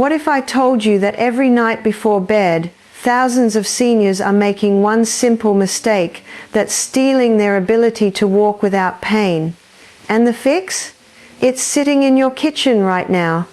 What if I told you that every night before bed, thousands of seniors are making one simple mistake that's stealing their ability to walk without pain? And the fix? It's sitting in your kitchen right now.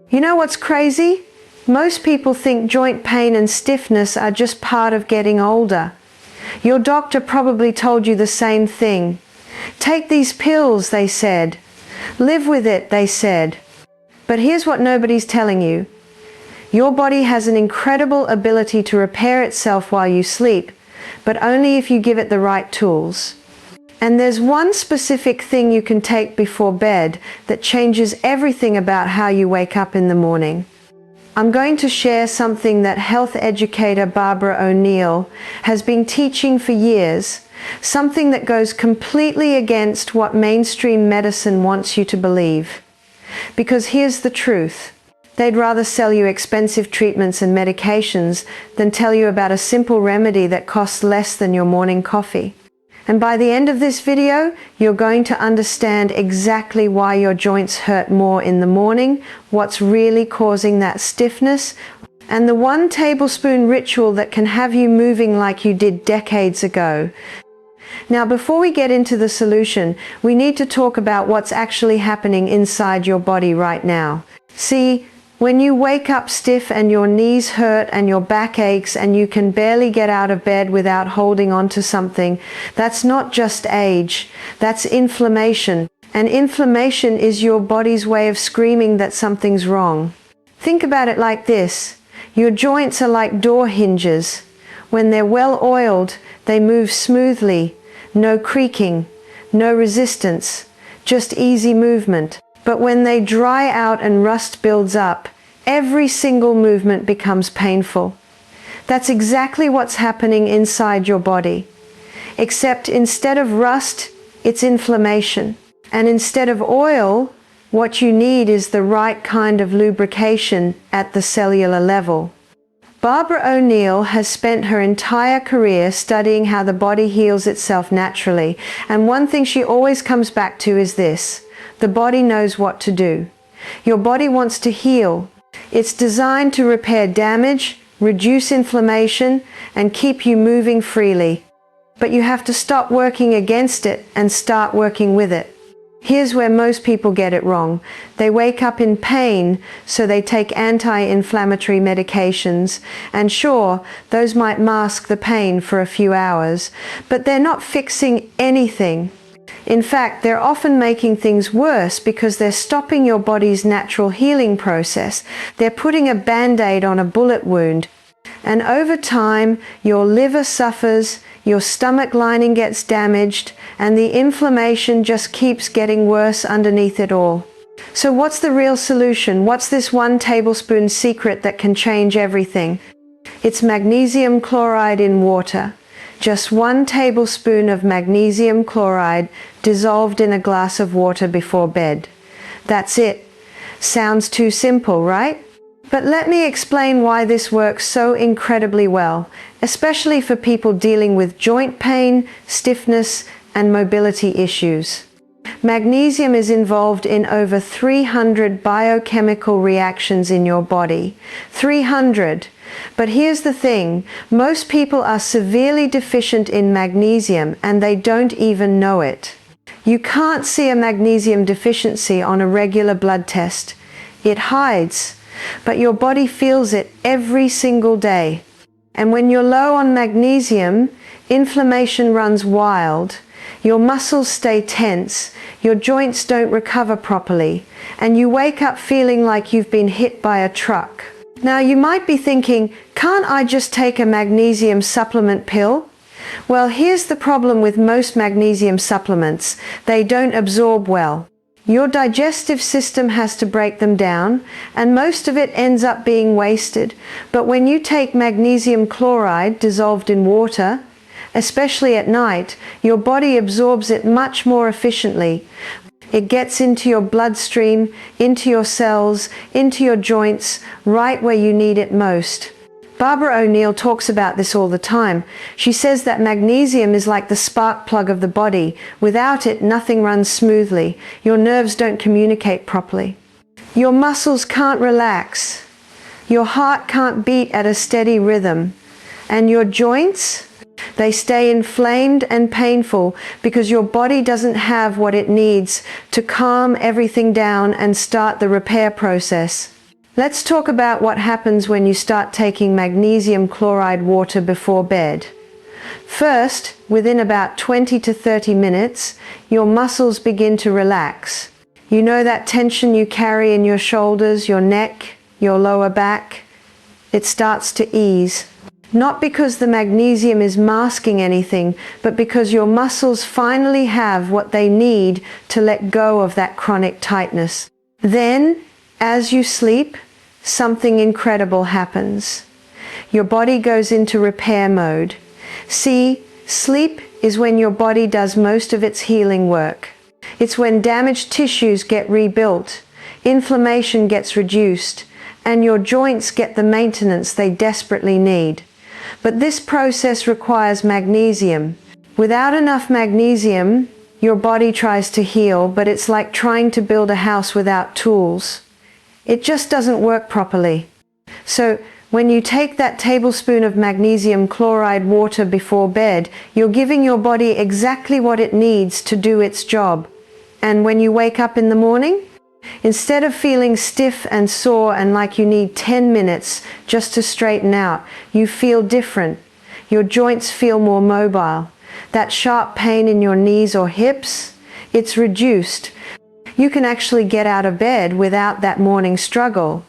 You know what's crazy? Most people think joint pain and stiffness are just part of getting older. Your doctor probably told you the same thing. Take these pills, they said. Live with it, they said. But here's what nobody's telling you. Your body has an incredible ability to repair itself while you sleep, but only if you give it the right tools. And there's one specific thing you can take before bed that changes everything about how you wake up in the morning. I'm going to share something that health educator Barbara O'Neill has been teaching for years, something that goes completely against what mainstream medicine wants you to believe. Because here's the truth. They'd rather sell you expensive treatments and medications than tell you about a simple remedy that costs less than your morning coffee. And by the end of this video, you're going to understand exactly why your joints hurt more in the morning, what's really causing that stiffness, and the 1 tablespoon ritual that can have you moving like you did decades ago. Now, before we get into the solution, we need to talk about what's actually happening inside your body right now. See, when you wake up stiff and your knees hurt and your back aches and you can barely get out of bed without holding on to something, that's not just age, that's inflammation. And inflammation is your body's way of screaming that something's wrong. Think about it like this. Your joints are like door hinges. When they're well oiled, they move smoothly. No creaking, no resistance, just easy movement. But when they dry out and rust builds up, every single movement becomes painful. That's exactly what's happening inside your body. Except instead of rust, it's inflammation. And instead of oil, what you need is the right kind of lubrication at the cellular level. Barbara O'Neill has spent her entire career studying how the body heals itself naturally, and one thing she always comes back to is this: the body knows what to do. Your body wants to heal. It's designed to repair damage, reduce inflammation, and keep you moving freely. But you have to stop working against it and start working with it. Here's where most people get it wrong. They wake up in pain, so they take anti-inflammatory medications, and sure, those might mask the pain for a few hours, but they're not fixing anything. In fact, they're often making things worse because they're stopping your body's natural healing process. They're putting a band-aid on a bullet wound. And over time, your liver suffers, your stomach lining gets damaged, and the inflammation just keeps getting worse underneath it all. So what's the real solution? What's this 1 tablespoon secret that can change everything? It's magnesium chloride in water. Just 1 tablespoon of magnesium chloride dissolved in a glass of water before bed. That's it. Sounds too simple, right? But let me explain why this works so incredibly well, especially for people dealing with joint pain, stiffness, and mobility issues. Magnesium is involved in over 300 biochemical reactions in your body. 300! But here's the thing, most people are severely deficient in magnesium and they don't even know it. You can't see a magnesium deficiency on a regular blood test. It hides, but your body feels it every single day. And when you're low on magnesium, inflammation runs wild, your muscles stay tense, your joints don't recover properly, and you wake up feeling like you've been hit by a truck. Now you might be thinking, can't I just take a magnesium supplement pill? Well, here's the problem with most magnesium supplements. They don't absorb well. Your digestive system has to break them down, and most of it ends up being wasted. But when you take magnesium chloride dissolved in water, especially at night, your body absorbs it much more efficiently. It gets into your bloodstream, into your cells, into your joints, right where you need it most. Barbara O'Neill talks about this all the time. She says that magnesium is like the spark plug of the body. Without it, nothing runs smoothly. Your nerves don't communicate properly. Your muscles can't relax. Your heart can't beat at a steady rhythm. And your joints, they stay inflamed and painful because your body doesn't have what it needs to calm everything down and start the repair process. Let's talk about what happens when you start taking magnesium chloride water before bed. First, within about 20 to 30 minutes, your muscles begin to relax. You know that tension you carry in your shoulders, your neck, your lower back? It starts to ease. Not because the magnesium is masking anything, but because your muscles finally have what they need to let go of that chronic tightness. Then, as you sleep, something incredible happens. Your body goes into repair mode. See, sleep is when your body does most of its healing work. It's when damaged tissues get rebuilt, inflammation gets reduced, and your joints get the maintenance they desperately need. But this process requires magnesium. Without enough magnesium, your body tries to heal, but it's like trying to build a house without tools. It just doesn't work properly. So, when you take that tablespoon of magnesium chloride water before bed, you're giving your body exactly what it needs to do its job. And when you wake up in the morning, instead of feeling stiff and sore and like you need 10 minutes just to straighten out, you feel different. Your joints feel more mobile. That sharp pain in your knees or hips, it's reduced. You can actually get out of bed without that morning struggle.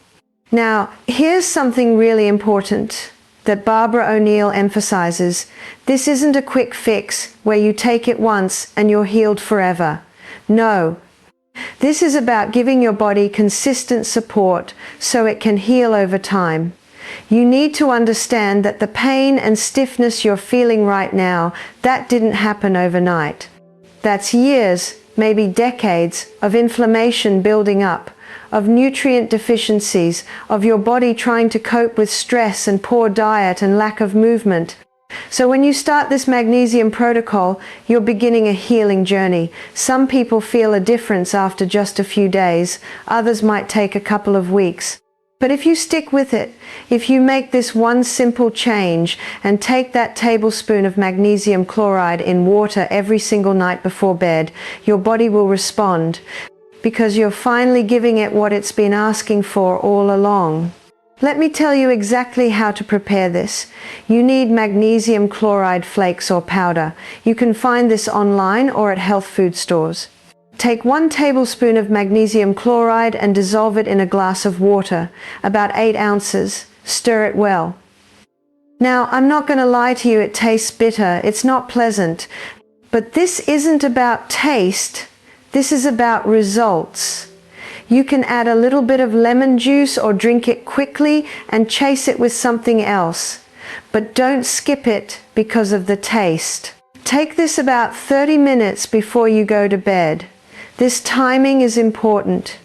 Now, here's something really important that Barbara O'Neill emphasizes. This isn't a quick fix where you take it once and you're healed forever. No. This is about giving your body consistent support so it can heal over time. You need to understand that the pain and stiffness you're feeling right now, that didn't happen overnight. That's years, maybe decades, of inflammation building up, of nutrient deficiencies, of your body trying to cope with stress and poor diet and lack of movement. So when you start this magnesium protocol, you're beginning a healing journey. Some people feel a difference after just a few days, others might take a couple of weeks. But if you stick with it, if you make this one simple change and take that tablespoon of magnesium chloride in water every single night before bed, your body will respond because you're finally giving it what it's been asking for all along. Let me tell you exactly how to prepare this. You need magnesium chloride flakes or powder. You can find this online or at health food stores. Take 1 tablespoon of magnesium chloride and dissolve it in a glass of water, about 8 ounces. Stir it well. Now, I'm not going to lie to you, it tastes bitter. It's not pleasant. But this isn't about taste. This is about results. You can add a little bit of lemon juice or drink it quickly and chase it with something else. But don't skip it because of the taste. Take this about 30 minutes before you go to bed. This timing is important.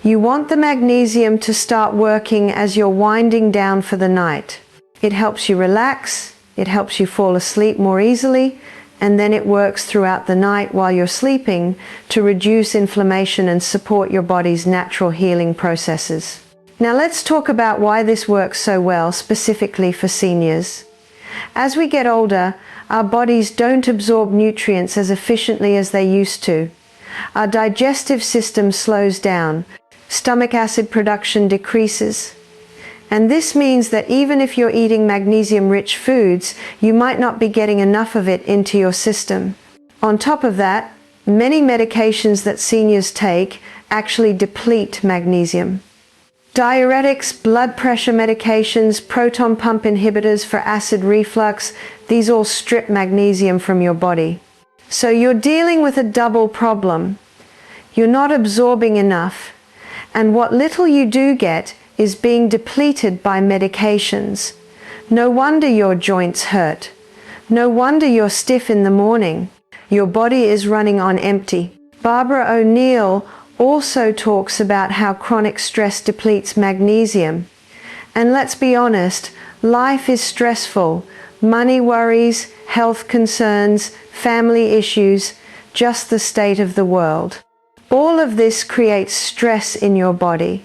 You want the magnesium to start working as you're winding down for the night. It helps you relax, it helps you fall asleep more easily, and then it works throughout the night while you're sleeping to reduce inflammation and support your body's natural healing processes. Now let's talk about why this works so well, specifically for seniors. As we get older, our bodies don't absorb nutrients as efficiently as they used to. Our digestive system slows down, stomach acid production decreases. And this means that even if you're eating magnesium-rich foods, you might not be getting enough of it into your system. On top of that, many medications that seniors take actually deplete magnesium. Diuretics, blood pressure medications, proton pump inhibitors for acid reflux, these all strip magnesium from your body. So you're dealing with a double problem. You're not absorbing enough, and what little you do get is being depleted by medications. No wonder your joints hurt. No wonder you're stiff in the morning. Your body is running on empty. Barbara O'Neill also talks about how chronic stress depletes magnesium. And let's be honest, life is stressful. Money worries, health concerns, family issues, just the state of the world. All of this creates stress in your body.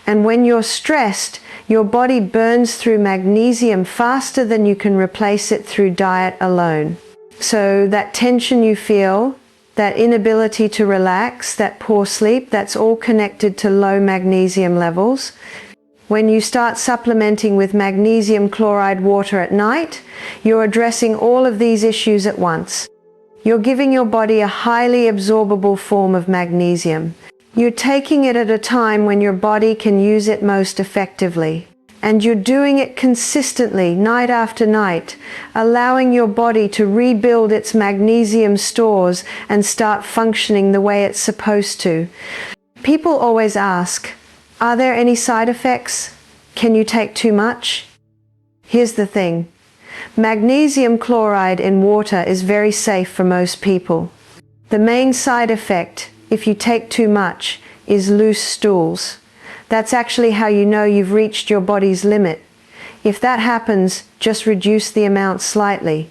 And when you're stressed, Your body burns through magnesium faster than you can replace it through diet alone. So that tension you feel, that inability to relax, that poor sleep, that's all connected to low magnesium levels. When you start supplementing with magnesium chloride water at night, you're addressing all of these issues at once. You're giving your body a highly absorbable form of magnesium. You're taking it at a time when your body can use it most effectively. And you're doing it consistently, night after night, allowing your body to rebuild its magnesium stores and start functioning the way it's supposed to. People always ask, are there any side effects? Can you take too much? Here's the thing. Magnesium chloride in water is very safe for most people. The main side effect, if you take too much, is loose stools. That's actually how you know you've reached your body's limit. If that happens, just reduce the amount slightly.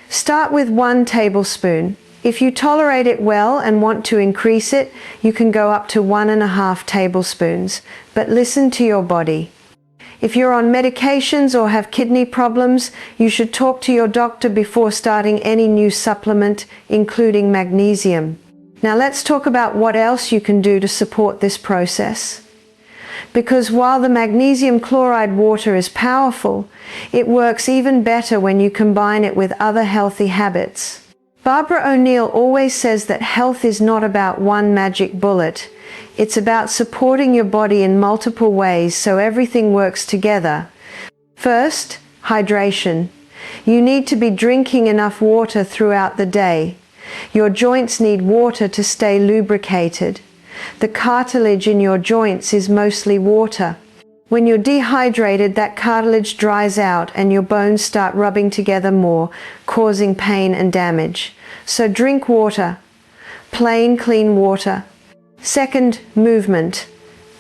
Start with 1 tablespoon. If you tolerate it well and want to increase it, you can go up to 1.5 tablespoons. But listen to your body. If you're on medications or have kidney problems, you should talk to your doctor before starting any new supplement, including magnesium. Now let's talk about what else you can do to support this process. Because while the magnesium chloride water is powerful, it works even better when you combine it with other healthy habits. Barbara O'Neill always says that health is not about one magic bullet. It's about supporting your body in multiple ways so everything works together. First, hydration. You need to be drinking enough water throughout the day. Your joints need water to stay lubricated. The cartilage in your joints is mostly water. When you're dehydrated, that cartilage dries out and your bones start rubbing together more, causing pain and damage. So drink water. Plain, clean water. Second, movement.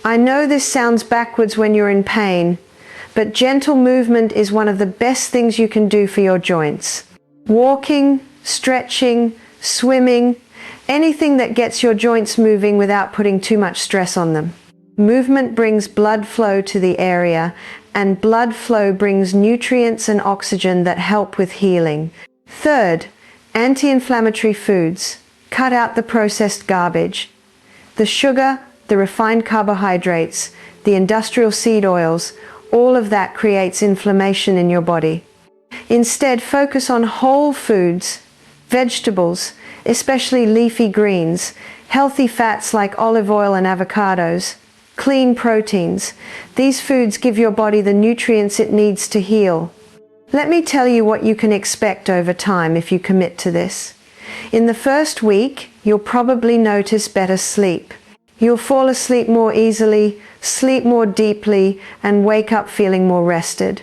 I know this sounds backwards when you're in pain, but gentle movement is one of the best things you can do for your joints. Walking, stretching, swimming, anything that gets your joints moving without putting too much stress on them. Movement brings blood flow to the area, and blood flow brings nutrients and oxygen that help with healing. Third, anti-inflammatory foods. Cut out the processed garbage. The sugar, the refined carbohydrates, the industrial seed oils, all of that creates inflammation in your body. Instead, focus on whole foods, vegetables, especially leafy greens, healthy fats like olive oil and avocados, clean proteins. These foods give your body the nutrients it needs to heal. Let me tell you what you can expect over time if you commit to this. In the first week, you'll probably notice better sleep. You'll fall asleep more easily, sleep more deeply, and wake up feeling more rested.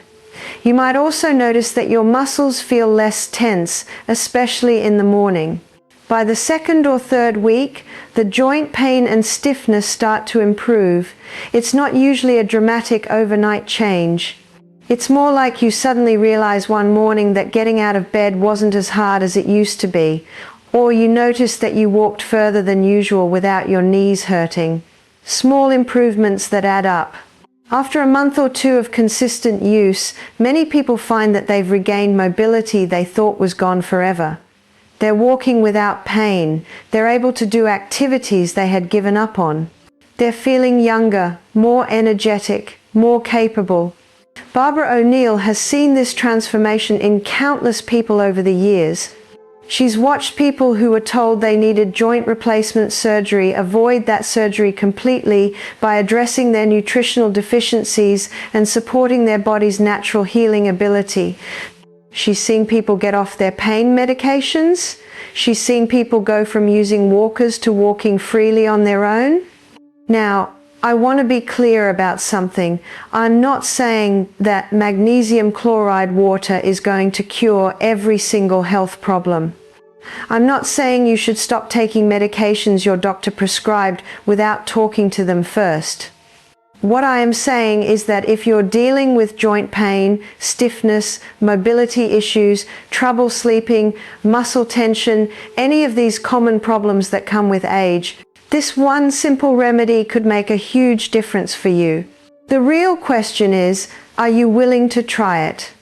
You might also notice that your muscles feel less tense, especially in the morning. By the second or third week, the joint pain and stiffness start to improve. It's not usually a dramatic overnight change. It's more like you suddenly realize one morning that getting out of bed wasn't as hard as it used to be, or you notice that you walked further than usual without your knees hurting. Small improvements that add up. After a month or two of consistent use, many people find that they've regained mobility they thought was gone forever. They're walking without pain. They're able to do activities they had given up on. They're feeling younger, more energetic, more capable. Barbara O'Neill has seen this transformation in countless people over the years. She's watched people who were told they needed joint replacement surgery avoid that surgery completely by addressing their nutritional deficiencies and supporting their body's natural healing ability. She's seen people get off their pain medications. She's seen people go from using walkers to walking freely on their own. Now, I want to be clear about something. I'm not saying that magnesium chloride water is going to cure every single health problem. I'm not saying you should stop taking medications your doctor prescribed without talking to them first. What I am saying is that if you're dealing with joint pain, stiffness, mobility issues, trouble sleeping, muscle tension, any of these common problems that come with age, this one simple remedy could make a huge difference for you. The real question is, are you willing to try it?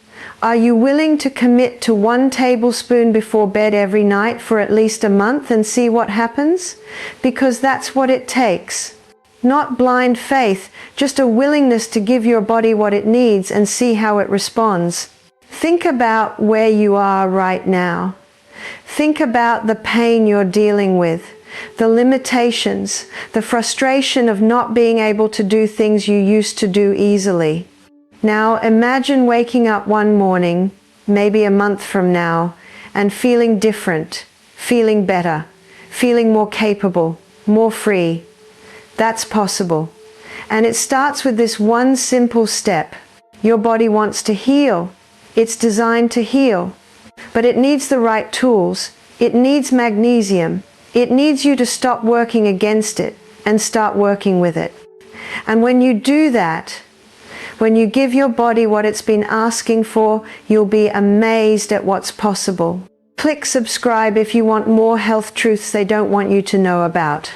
Are you willing to commit to 1 tablespoon before bed every night for at least a month and see what happens? Because that's what it takes. Not blind faith, just a willingness to give your body what it needs and see how it responds. Think about where you are right now. Think about the pain you're dealing with, the limitations, the frustration of not being able to do things you used to do easily. Now imagine waking up one morning, maybe a month from now, and feeling different, feeling better, feeling more capable, more free. That's possible. And it starts with this one simple step. Your body wants to heal. It's designed to heal. But it needs the right tools. It needs magnesium. It needs you to stop working against it and start working with it. And when you do that, when you give your body what it's been asking for, you'll be amazed at what's possible. Click subscribe if you want more health truths they don't want you to know about.